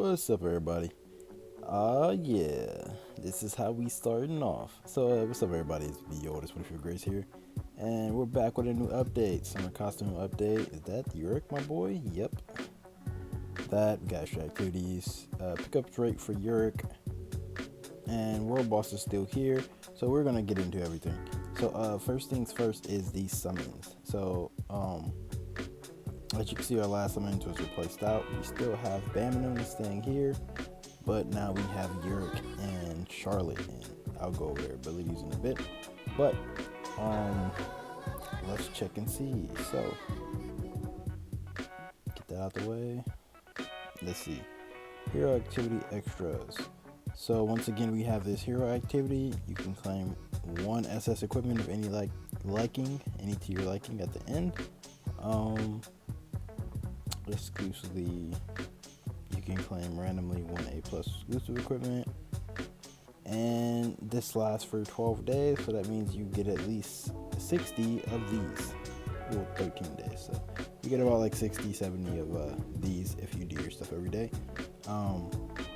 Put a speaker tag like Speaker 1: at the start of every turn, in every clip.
Speaker 1: What's up, everybody? Yeah, this is how we starting off. What's up, everybody? It's B Otis with your Grace here, and we're back with a new update, summer costume update. Is that Yurik, my boy? Yep. That we got extra activities, pickup rate for Yurik, and World Boss is still here. So we're gonna get into everything. First things first is the summons. As you can see, our last summon was replaced out. We still have Bamino staying here, but now we have Yurik and Charlotte, and I'll go over their abilities in a bit. But let's check and see. So get that out the way. Let's see. Hero activity extras. So once again, we have this hero activity. You can claim one SS equipment of any any to your liking at the end. Exclusively, you can claim randomly one A plus exclusive equipment, and this lasts for 12 days, so that means you get at least 60 of these. Well, 13 days, so you get about like 60 70 of these if you do your stuff every day.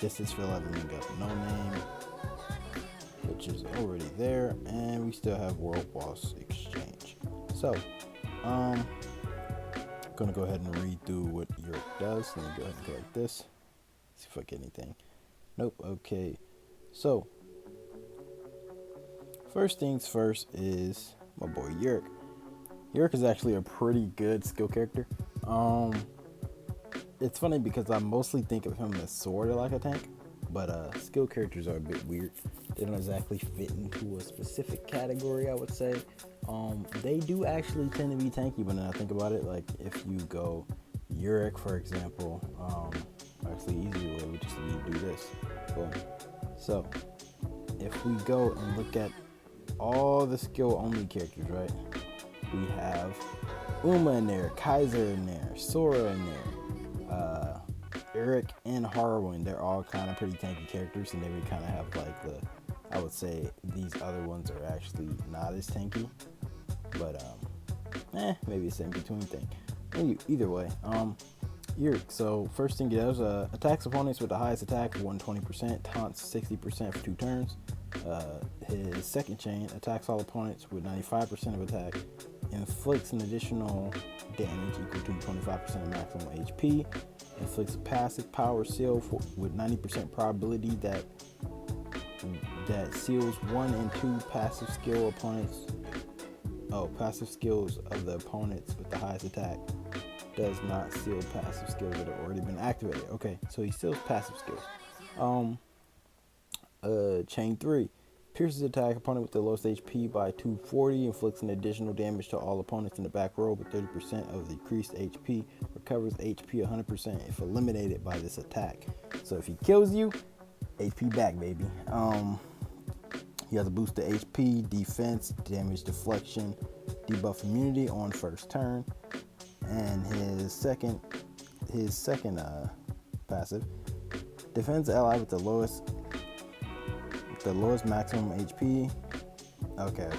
Speaker 1: This is for leveling up No Name, which is already there, and we still have World Boss Exchange. Gonna go ahead and read through what Yurik does. Let me go ahead and go like this. See if I get anything. Nope. Okay. So first things first is my boy Yurik. Yurik is actually a pretty good skill character. It's funny because I mostly think of him as sort of like a tank, but skill characters are a bit weird. They don't exactly fit into a specific category, I would say. They do actually tend to be tanky, but then I think about it, like if you go Yurik, for example, actually easier way would just be do this. Boom. So if we go and look at all the skill only characters, right? We have Uma in there, Kaiser in there, Sora in there, Eric and Harwin. They're all kind of pretty tanky characters, and they would kind of have like I would say these other ones are actually not as tanky, but maybe it's an in-between thing. Either way, Yurik. So first thing he does, attacks opponents with the highest attack 120%, taunts 60% for 2 turns. His second chain attacks all opponents with 95% of attack, inflicts an additional damage equal to 25% of maximum HP, inflicts a passive power seal with 90% probability that seals 1 and 2 passive skill opponents. Passive skills of the opponents with the highest attack. Does not seal passive skills that have already been activated. Okay, so he seals passive skills. Chain 3. Pierces attack opponent with the lowest HP by 240, inflicts an additional damage to all opponents in the back row with 30% of the decreased HP, recovers HP 100% if eliminated by this attack. So if he kills you, HP back, baby. He has a boost to HP, defense, damage deflection, debuff immunity on first turn, and his second passive defends ally with the lowest maximum HP. Okay.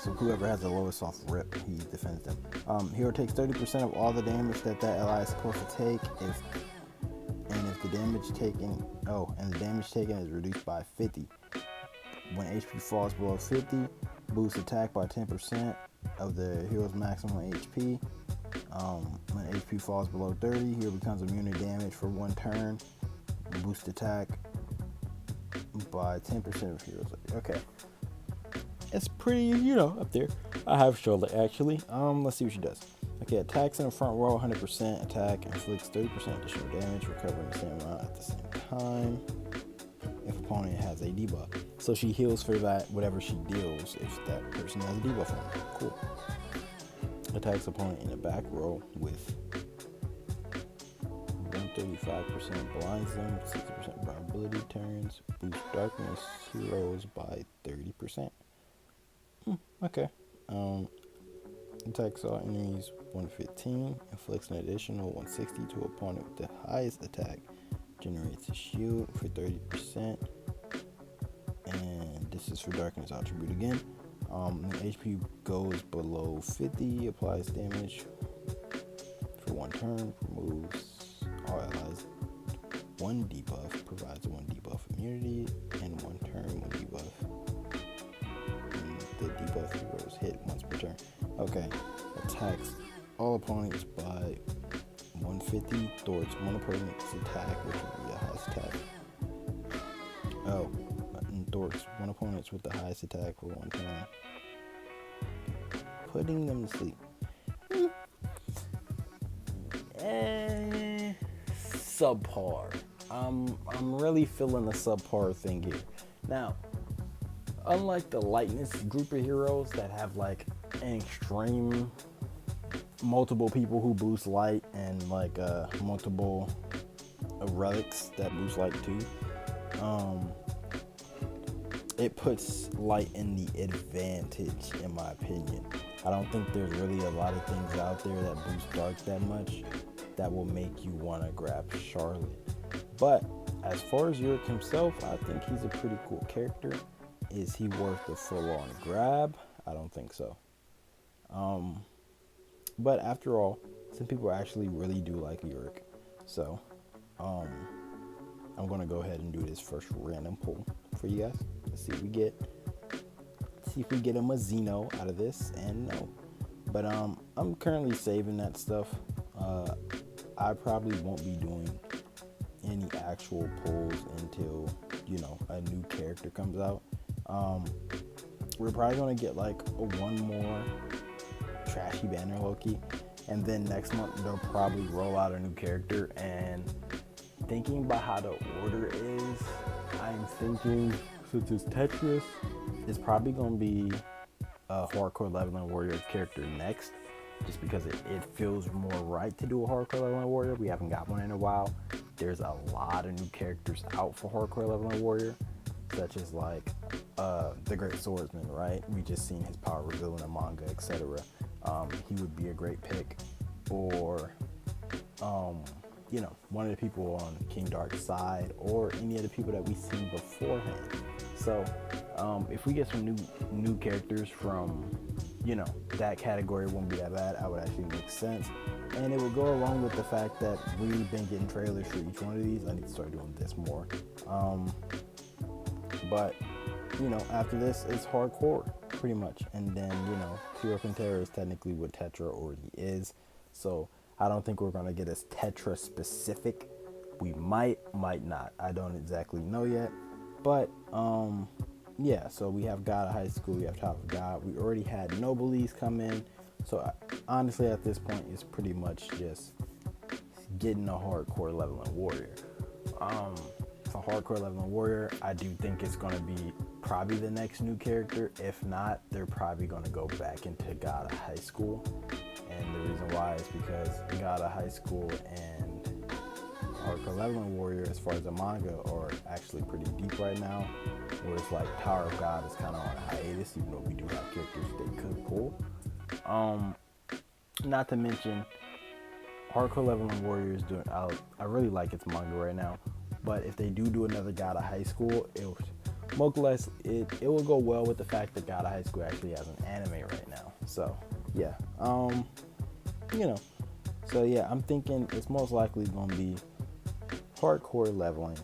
Speaker 1: So whoever has the lowest off rip, he defends them. Hero takes 30% of all the damage that ally is supposed to take if the damage taken is reduced by 50. When HP falls below 50, boost attack by 10% of the hero's maximum HP. When HP falls below 30, hero becomes immune to damage for 1 turn. Boost attack by 10% of heroes. Okay. It's pretty, up there. I have Charlotte actually. Let's see what she does. Okay, attacks in the front row, 100% attack, inflicts 30% additional damage, recovering the same amount at the same time if opponent has a debuff. So she heals for that whatever she deals if that person has a debuff on her. Cool. Attacks opponent in the back row with 135% blinds them, 60% probability turns, boost darkness heroes by 30%. Okay. Attacks all enemies 115, inflicts an additional 160 to opponent with the highest attack, generates a shield for 30%, and this is for darkness attribute again. When HP goes below 50, applies damage for 1 turn, removes all allies one debuff, provides one debuff immunity, and one turn one debuff. And the debuff heroes hit once per turn. Okay, attacks all opponents by 150, thwarts one opponent's attack, which would be the highest attack. Oh, thwarts one opponent's with the highest attack for one turn, putting them to sleep. Subpar. I'm really feeling the subpar thing here. Now, unlike the lightness group of heroes that have like an extreme multiple people who boost light and like multiple relics that boost light too, it puts light in the advantage in my opinion. I don't think there's really a lot of things out there that boost dark that much that will make you want to grab Charlotte. But as far as Yurik himself, I think he's a pretty cool character. Is he worth the full-on grab? I don't think so. But after all, some people actually really do like Yurik. So, I'm going to go ahead and do this first random pull for you guys. Let's see if we get a Mazzino out of this, and no. But I'm currently saving that stuff. I probably won't be doing any actual pulls until, a new character comes out. We're probably going to get like one more trashy banner Loki, and then next month they'll probably roll out a new character. And thinking about how the order is, I'm thinking since it's Tetris, it's probably going to be a hardcore leveling warrior character next, just because it feels more right to do a hardcore leveling warrior. We haven't got one in a while. There's a lot of new characters out for hardcore leveling warrior, such as like the Great Swordsman, right? We just seen his power reveal in the manga, etc. He would be a great pick. Or one of the people on King Dark's side, or any of the people that we've seen beforehand. So if we get some new characters from that category, it won't be that bad. I would actually make sense, and it would go along with the fact that we've been getting trailers for each one of these. I need to start doing this more. But after this, it's hardcore pretty much, and then Pure Cantare is technically what Tetra already is. So I don't think we're gonna get as Tetra specific. We might not. I don't exactly know yet. But yeah. So we have God of High School. We have Top of God. We already had Noblesse come in. So honestly, at this point, it's pretty much just getting a hardcore leveling warrior. For hardcore leveling warrior, I do think it's gonna be probably the next new character. If not, they're probably gonna go back into God of High School. And the reason why is because God of High School and hardcore leveling warrior, as far as the manga, are actually pretty deep right now. Whereas like Tower of God is kind of on a hiatus, even though we do have characters they could pull. Not to mention, hardcore leveling warrior is doing. I really like its manga right now, but if they do another God of High School, it will go well with the fact that God of High School actually has an anime right now. So yeah, so yeah, I'm thinking it's most likely going to be hardcore leveling,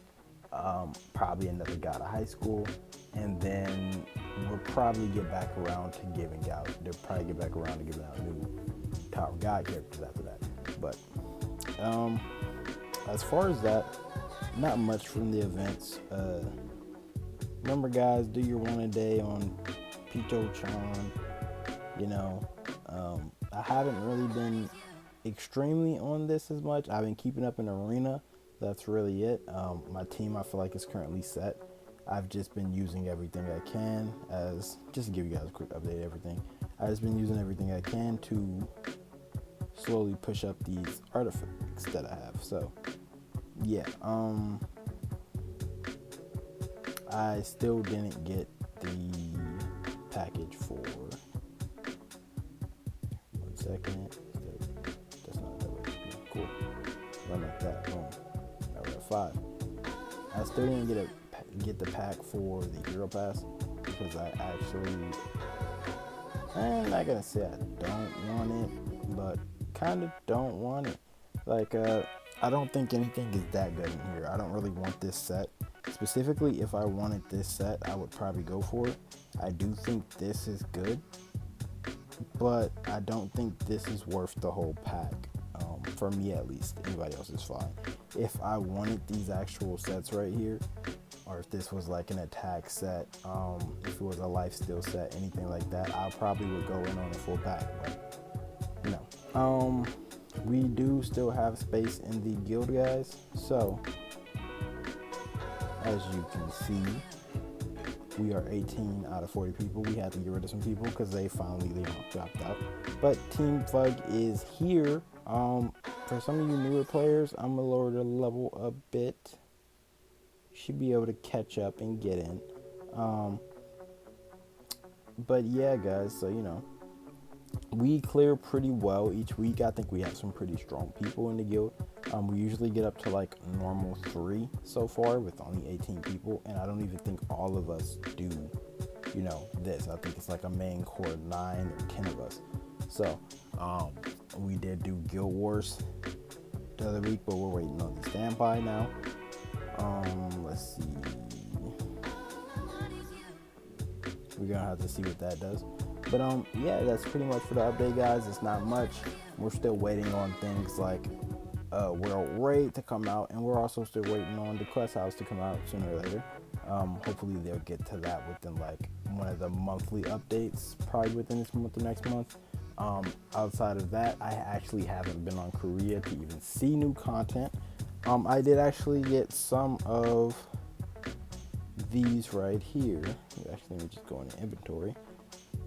Speaker 1: probably another God of High School, and then we'll probably get back around to giving out. They'll probably get back around to giving out new Tower of God characters after that. But as far as that, not much from the events. Remember, guys, do your one a day on Picho-chan. I haven't really been extremely on this as much. I've been keeping up in arena. That's really it. My team, I feel like, is currently set. I've just been using everything I can just to give you guys a quick update of everything. I've just been using everything I can to slowly push up these artifacts that I have. So yeah, I still didn't get the package for 1 second. That's not that way. Cool. Run like that. Boom. Now we're at 5. I still didn't get the pack for the Hero Pass because I'm not gonna say I don't want it, but kind of don't want it. Like I don't think anything is that good in here. I don't really want this set. Specifically, if I wanted this set, I would probably go for it. I do think this is good, but I don't think this is worth the whole pack. For me at least. Anybody else is fine. If I wanted these actual sets right here, or if this was like an attack set, if it was a lifesteal set, anything like that, I probably would go in on a full pack. But no. We do still have space in the guild, guys. So, as you can see, we are 18 out of 40 people. We had to get rid of some people because they finally dropped out. But Team Fug is here. For some of you newer players, I'm gonna lower the level a bit. You should be able to catch up and get in. But yeah, guys. So we clear pretty well each week. I think we have some pretty strong people in the guild. We usually get up to like normal 3 so far with only 18 people, and I don't even think all of us do, this. I think it's like a main core 9 or 10 of us. So, we did do Guild Wars the other week, but we're waiting on the standby now. Let's see. We're gonna have to see what that does. But yeah, that's pretty much for the update, guys. It's not much. We're still waiting on things like World Raid to come out, and we're also still waiting on the Quest House to come out sooner or later. Hopefully they'll get to that within like one of the monthly updates, probably within this month or next month. Outside of that, I actually haven't been on Korea to even see new content. I did actually get some of these right here. Actually, let me just go into inventory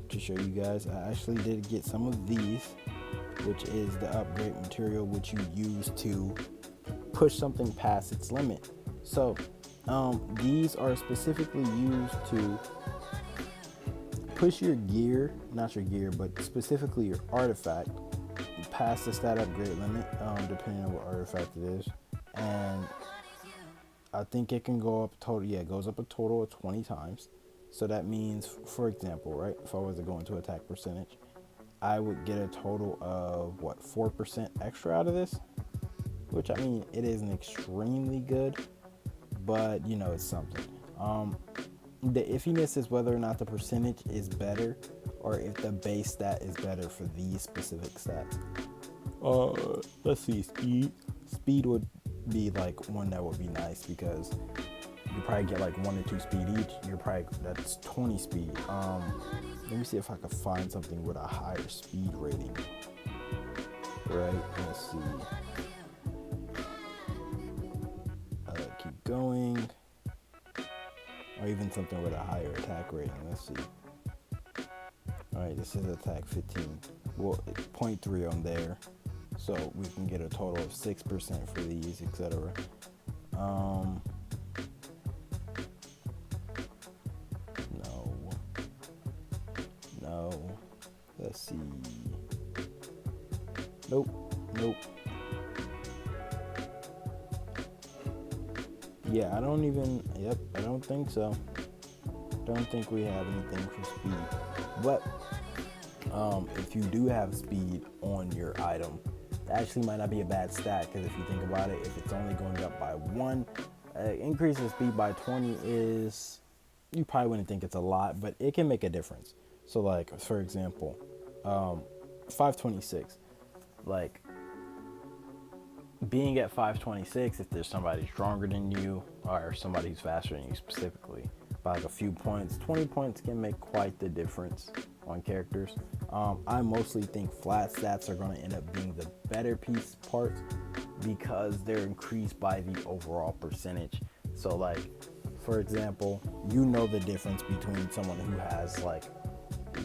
Speaker 1: to show you guys. I actually did get some of these, which is the upgrade material which you use to push something past its limit. So these are specifically used to push your gear, not your gear, but specifically your artifact past the stat upgrade limit, depending on what artifact it is. And I think it can go up it goes up a total of 20 times. So that means, for example, right, if I was to go into attack percentage, I would get a total of 4% extra out of this, which, I mean, it isn't extremely good, but it's something. The iffiness is whether or not the percentage is better or if the base stat is better for these specific stats. Let's see, speed would be like one that would be nice because you probably get like 1 to 2 speed each. That's 20 speed. Let me see if I can find something with a higher speed rating. Right, let's see. Keep going. Or even something with a higher attack rating. Let's see. Alright, this is attack 15. Well, 0.3 on there. So we can get a total of 6% for these, etc. No. Let's see. Nope. Yeah, I don't think so. Don't think we have anything for speed. But if you do have speed on your item, that actually might not be a bad stat, because if you think about it, if it's only going up by 1, increase in speed by 20 is, you probably wouldn't think it's a lot, but it can make a difference. So like, for example, 526, like being at 526, if there's somebody stronger than you or somebody who's faster than you specifically by like a few points, 20 points can make quite the difference on characters. I mostly think flat stats are going to end up being the better piece parts because they're increased by the overall percentage. So like, for example, the difference between someone who has like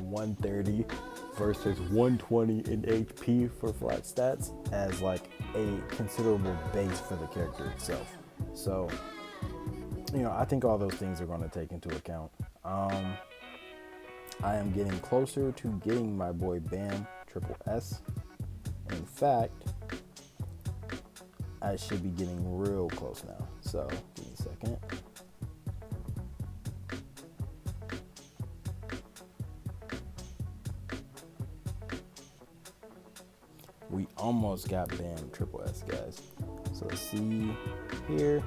Speaker 1: 130 versus 120 in HP for flat stats as like a considerable base for the character itself. So, I think all those things are going to take into account. I am getting closer to getting my boy Bam Triple S. In fact, I should be getting real close now. So, give me a second. We almost got Bam Triple S, guys. So let's see here.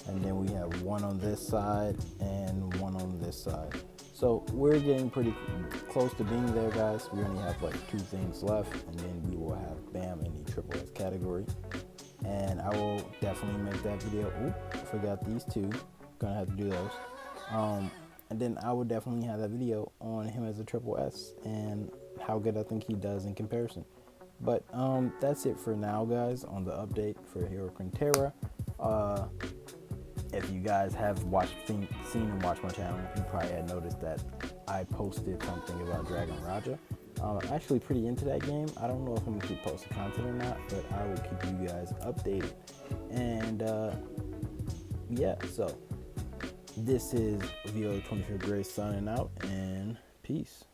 Speaker 1: And then we have one on this side and one on this side. So we're getting pretty close to being there, guys. We only have like 2 things left, and then we will have BAM in the triple S category. And I will definitely make that video. I forgot these 2. Gonna have to do those. And then I will definitely have that video on him as a triple S and how good I think he does in comparison. But that's it for now, guys, on the update for Hero Cantare. If you guys have seen and watched my channel, you probably had noticed that I posted something about Dragon Raja. I'm actually pretty into that game. I don't know if I'm going to keep posting content or not, but I will keep you guys updated. And yeah, so this is VO25 Gray signing out, and peace.